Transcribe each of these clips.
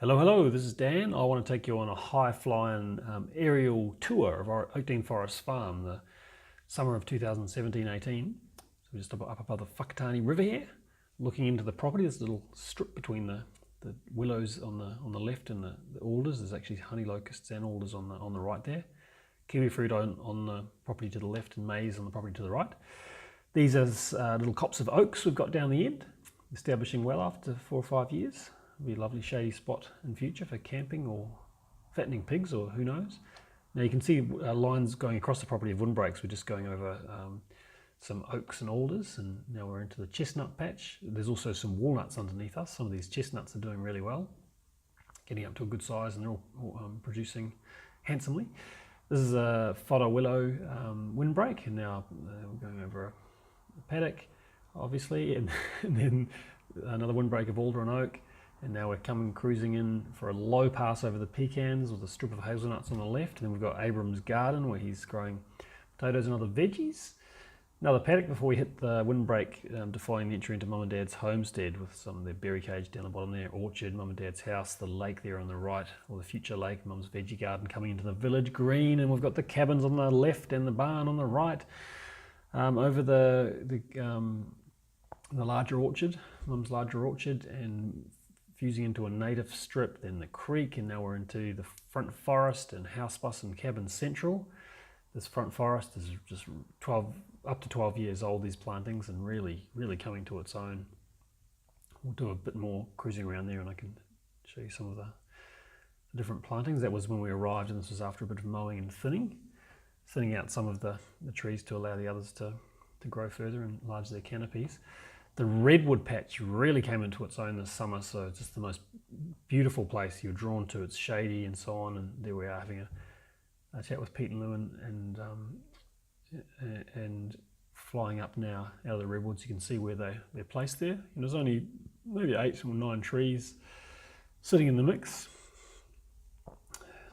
Hello, hello, this is Dan. I want to take you on a high-flying aerial tour of our Oakdene Forest Farm, the summer of 2017-18. So we're just up above the Whakatane River here, looking into the property. There's a little strip between the willows on the left and the alders. There's actually honey locusts and alders on the right there. Kiwi fruit on the property to the left and maize on the property to the right. These are little copse of oaks we've got down the end, establishing well after 4 or 5 years. It'll be a lovely shady spot in future for camping or fattening pigs, or who knows. Now you can see lines going across the property of windbreaks. We're just going over some oaks and alders, and now we're into the chestnut patch. There's also some walnuts underneath us. Some of these chestnuts are doing really well, getting up to a good size, and they're all producing handsomely. This is a fodder willow windbreak, and now we're going over a paddock, obviously, and then another windbreak of alder and oak. And now we're cruising in for a low pass over the pecans with a strip of hazelnuts on the left. And then we've got Abram's garden where he's growing potatoes and other veggies. Another paddock before we hit the windbreak, defying the entry into Mum and Dad's homestead with some of their berry cage down the bottom there, orchard, Mum and Dad's house, the lake there on the right, or the future lake, Mum's veggie garden coming into the village green. And we've got the cabins on the left and the barn on the right. Over the larger orchard, Mum's larger orchard, and fusing into a native strip, then the creek, and now we're into the front forest and house bus and cabin central. This front forest is just up to 12 years old, these plantings, and really coming to its own. We'll do a bit more cruising around there and I can show you some of the different plantings. That was when we arrived, and this was after a bit of mowing and thinning out some of the trees to allow the others to grow further and enlarge their canopies. The redwood patch really came into its own this summer, so it's just the most beautiful place. You're drawn to, it's shady and so on, and there we are having a chat with Pete and Lou, and flying up now out of the redwoods. You can see where they're placed there. And there's only maybe 8 or 9 trees sitting in the mix.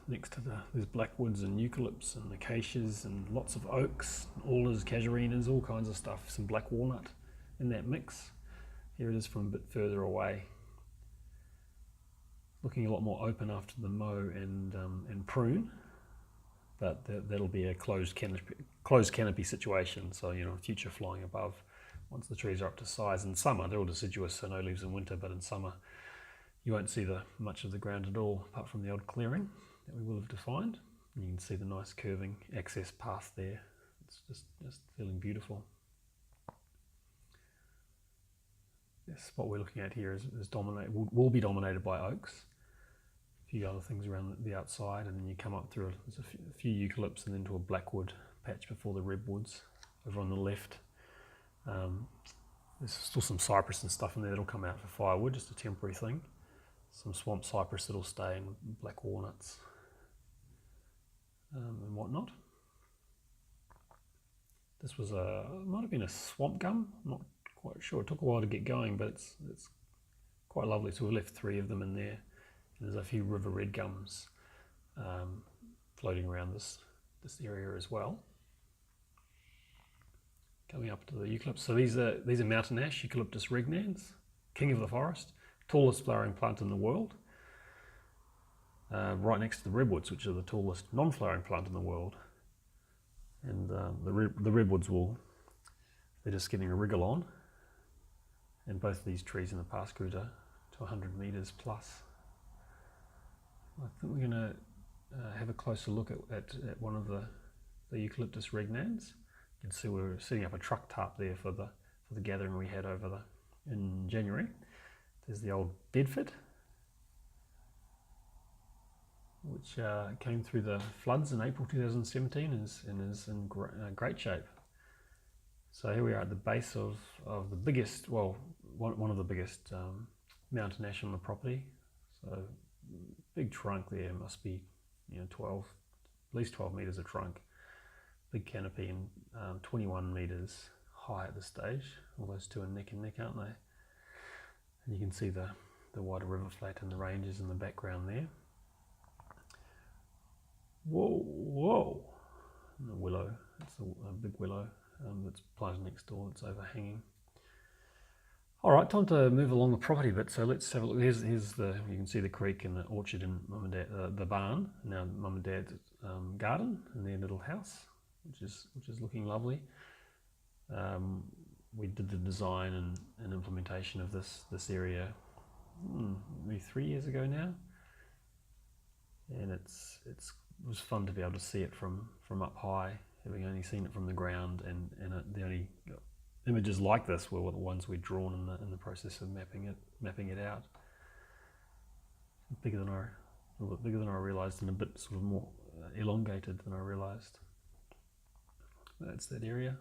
Next to there's blackwoods and eucalypts and acacias and lots of oaks, alders, casuarinas, all kinds of stuff, some black walnut in that mix. Here it is from a bit further away. Looking a lot more open after the mow and prune, but that'll be a closed canopy situation. So, you know, future flying above once the trees are up to size. In summer, they're all deciduous, so no leaves in winter, but in summer you won't see much of the ground at all, apart from the odd clearing that we will have defined. And you can see the nice curving access path there. It's just feeling beautiful. This spot we're looking at here will be dominated by oaks. A few other things around the outside, and then you come up through there's a few eucalypts and then to a blackwood patch before the redwoods over on the left. There's still some cypress and stuff in there that'll come out for firewood, just a temporary thing. Some swamp cypress that'll stay, and black walnuts and whatnot. This was might have been a swamp gum, I'm not quite sure. It took a while to get going, but it's quite lovely. So we left 3 of them in there. And there's a few river red gums floating around this area as well. Coming up to the eucalypts. So these are mountain ash, Eucalyptus regnans, king of the forest, tallest flowering plant in the world. Right next to the redwoods, which are the tallest non-flowering plant in the world. And the redwoods they're just getting a wriggle on. And both of these trees in the past grew to 100 metres plus. I think we're going to have a closer look at one of the Eucalyptus regnans. You can see we're setting up a truck tarp there for the gathering we had in January. There's the old Bedford, which came through the floods in April 2017 and is in great shape. So here we are at the base of the biggest, well, one of the biggest mountain ash on the property. So big trunk there, must be 12, at least 12 metres of trunk. Big canopy, and 21 metres high at this stage. All those two are neck and neck, aren't they? And you can see the wider river flat and the ranges in the background there. Whoa! And the willow, it's a big willow that's planted next door, it's overhanging. All right, time to move along the property bit. So let's have a look. Here's the, you can see the creek and the orchard and mum and dad, the barn. Now mum and dad's garden and their little house, which is looking lovely. We did the design and implementation of this area maybe 3 years ago now, and it was fun to be able to see it from up high, having only seen it from the ground, and the only images like this were the ones we'd drawn in the process of mapping it out. A little bit bigger than I realised, and a bit sort of more elongated than I realised. That's that area.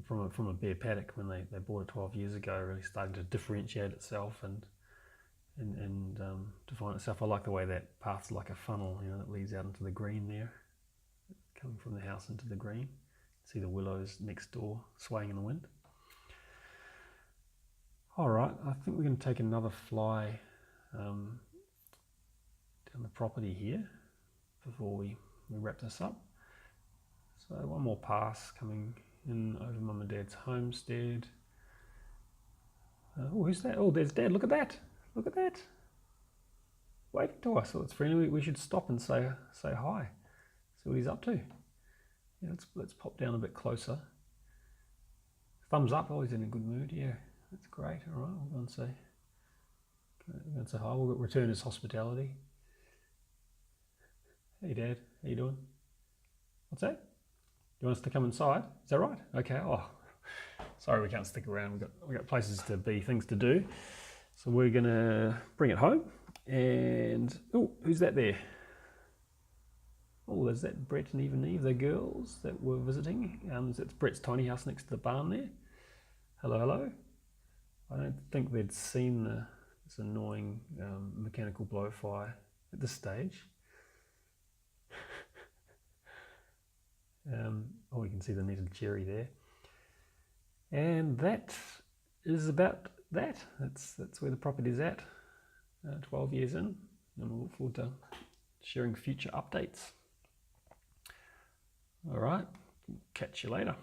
From a bare paddock when they bought it 12 years ago, really starting to differentiate itself and define itself. I like the way that path's like a funnel, that leads out into the green there, coming from the house into the green. See the willows next door swaying in the wind. All right, I think we're going to take another fly down the property here before we wrap this up. So one more pass coming in over mum and dad's homestead. Oh, who's that? Oh, there's Dad. Look at that. Look at that. Waving to us. So it's friendly. We should stop and say hi. See what he's up to. Yeah, let's pop down a bit closer. Thumbs up. Oh, he's in a good mood. Yeah, that's great. All right, we'll go and say hi. We'll return his hospitality. Hey, Dad. How you doing? What's that? You want us to come inside? Is that right? Okay. Oh, sorry we can't stick around. We got places to be, things to do. So we're gonna bring it home. And oh, who's that there? Oh, there's that Brett and Eve, the girls that were visiting. It's Brett's tiny house next to the barn there. Hello, hello. I don't think they'd seen this annoying mechanical blowfly at this stage. Oh, you can see the netted cherry there, and that is about that. That's where the property is at. 12 years in, and we'll look forward to sharing future updates. All right, catch you later.